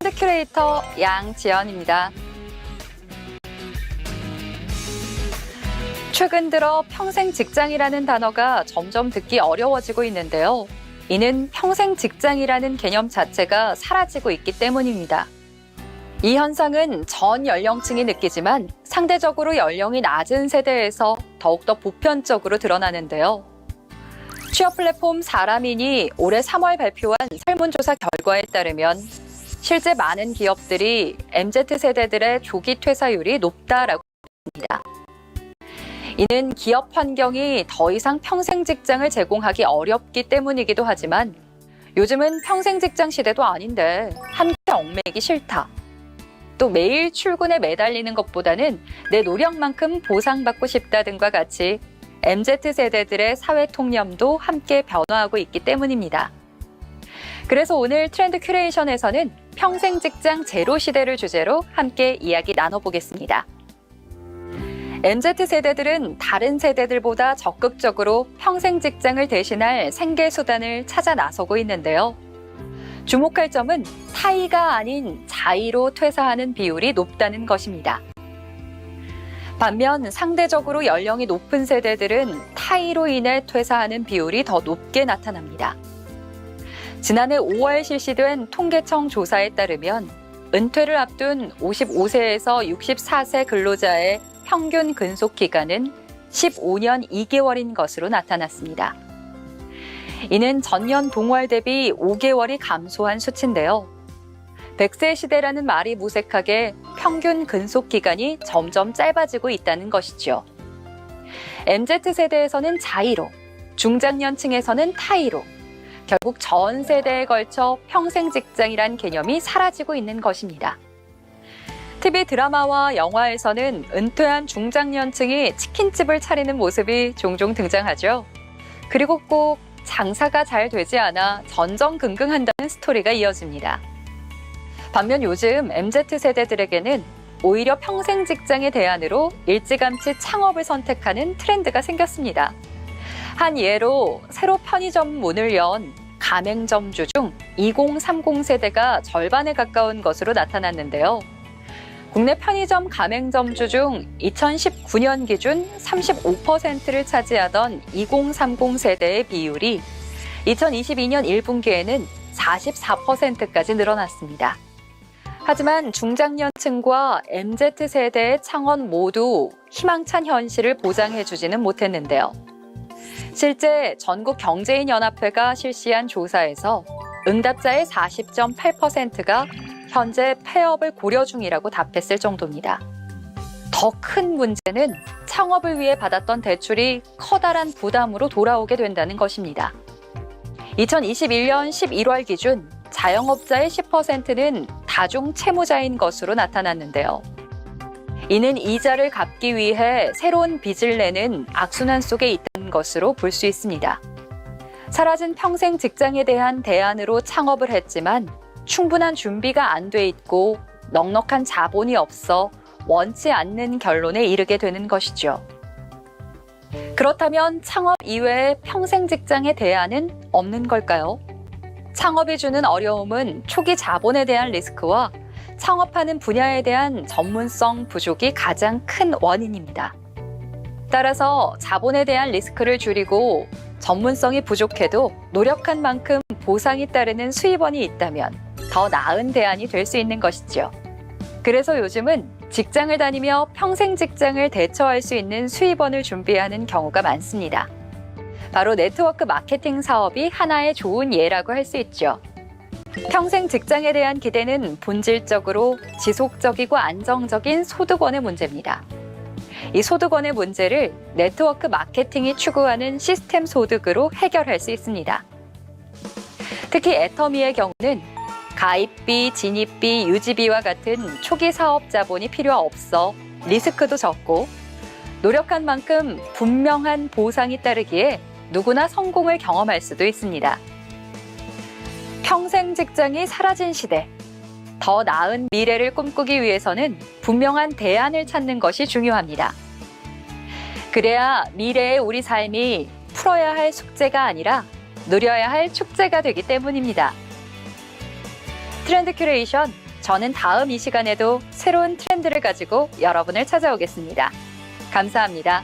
트렌드 큐레이터 양지연입니다. 최근 들어 평생 직장이라는 단어가 점점 듣기 어려워지고 있는데요. 이는 평생 직장이라는 개념 자체가 사라지고 있기 때문입니다. 이 현상은 전 연령층이 느끼지만 상대적으로 연령이 낮은 세대에서 더욱더 보편적으로 드러나는데요. 취업 플랫폼 사람인이 올해 3월 발표한 설문조사 결과에 따르면 실제 많은 기업들이 MZ세대들의 조기 퇴사율이 높다라고 합니다. 이는 기업 환경이 더 이상 평생 직장을 제공하기 어렵기 때문이기도 하지만 요즘은 평생 직장 시대도 아닌데 함께 얽매이기 싫다. 또 매일 출근에 매달리는 것보다는 내 노력만큼 보상받고 싶다 등과 같이 MZ세대들의 사회 통념도 함께 변화하고 있기 때문입니다. 그래서 오늘 트렌드 큐레이션에서는 평생 직장 제로 시대를 주제로 함께 이야기 나눠보겠습니다. MZ세대들은 다른 세대들보다 적극적으로 평생 직장을 대신할 생계 수단을 찾아 나서고 있는데요. 주목할 점은 타이가 아닌 자의로 퇴사하는 비율이 높다는 것입니다. 반면 상대적으로 연령이 높은 세대들은 타이로 인해 퇴사하는 비율이 더 높게 나타납니다. 지난해 5월 실시된 통계청 조사에 따르면 은퇴를 앞둔 55세에서 64세 근로자의 평균 근속 기간은 15년 2개월인 것으로 나타났습니다. 이는 전년 동월 대비 5개월이 감소한 수치인데요. 100세 시대라는 말이 무색하게 평균 근속 기간이 점점 짧아지고 있다는 것이죠. MZ세대에서는 자의로, 중장년층에서는 타의로, 결국 전 세대에 걸쳐 평생 직장이란 개념이 사라지고 있는 것입니다. TV 드라마와 영화에서는 은퇴한 중장년층이 치킨집을 차리는 모습이 종종 등장하죠. 그리고 꼭 장사가 잘 되지 않아 전전긍긍한다는 스토리가 이어집니다. 반면 요즘 MZ세대들에게는 오히려 평생 직장의 대안으로 일찌감치 창업을 선택하는 트렌드가 생겼습니다. 한 예로 새로 편의점 문을 연 가맹점주 중 2030 세대가 절반에 가까운 것으로 나타났는데요. 국내 편의점 가맹점주 중 2019년 기준 35%를 차지하던 2030 세대의 비율이 2022년 1분기에는 44%까지 늘어났습니다. 하지만 중장년층과 MZ세대의 창업 모두 희망찬 현실을 보장해주지는 못했는데요. 실제 전국경제인연합회가 실시한 조사에서 응답자의 40.8%가 현재 폐업을 고려 중이라고 답했을 정도입니다. 더 큰 문제는 창업을 위해 받았던 대출이 커다란 부담으로 돌아오게 된다는 것입니다. 2021년 11월 기준 자영업자의 10%는 다중 채무자인 것으로 나타났는데요. 이는 이자를 갚기 위해 새로운 빚을 내는 악순환 속에 있다는 것으로 볼 수 있습니다. 사라진 평생 직장에 대한 대안으로 창업을 했지만 충분한 준비가 안 돼 있고 넉넉한 자본이 없어 원치 않는 결론에 이르게 되는 것이죠. 그렇다면 창업 이외에 평생 직장의 대안은 없는 걸까요? 창업이 주는 어려움은 초기 자본에 대한 리스크와 창업하는 분야에 대한 전문성 부족이 가장 큰 원인입니다. 따라서 자본에 대한 리스크를 줄이고 전문성이 부족해도 노력한 만큼 보상이 따르는 수입원이 있다면 더 나은 대안이 될 수 있는 것이죠. 그래서 요즘은 직장을 다니며 평생 직장을 대처할 수 있는 수입원을 준비하는 경우가 많습니다. 바로 네트워크 마케팅 사업이 하나의 좋은 예라고 할 수 있죠. 평생 직장에 대한 기대는 본질적으로 지속적이고 안정적인 소득원의 문제입니다. 이 소득원의 문제를 네트워크 마케팅이 추구하는 시스템 소득으로 해결할 수 있습니다. 특히 애터미의 경우는 가입비, 진입비, 유지비와 같은 초기 사업 자본이 필요 없어 리스크도 적고 노력한 만큼 분명한 보상이 따르기에 누구나 성공을 경험할 수도 있습니다. 평생 직장이 사라진 시대, 더 나은 미래를 꿈꾸기 위해서는 분명한 대안을 찾는 것이 중요합니다. 그래야 미래의 우리 삶이 풀어야 할 숙제가 아니라 누려야 할 축제가 되기 때문입니다. 트렌드 큐레이션 저는 다음 이 시간에도 새로운 트렌드를 가지고 여러분을 찾아오겠습니다. 감사합니다.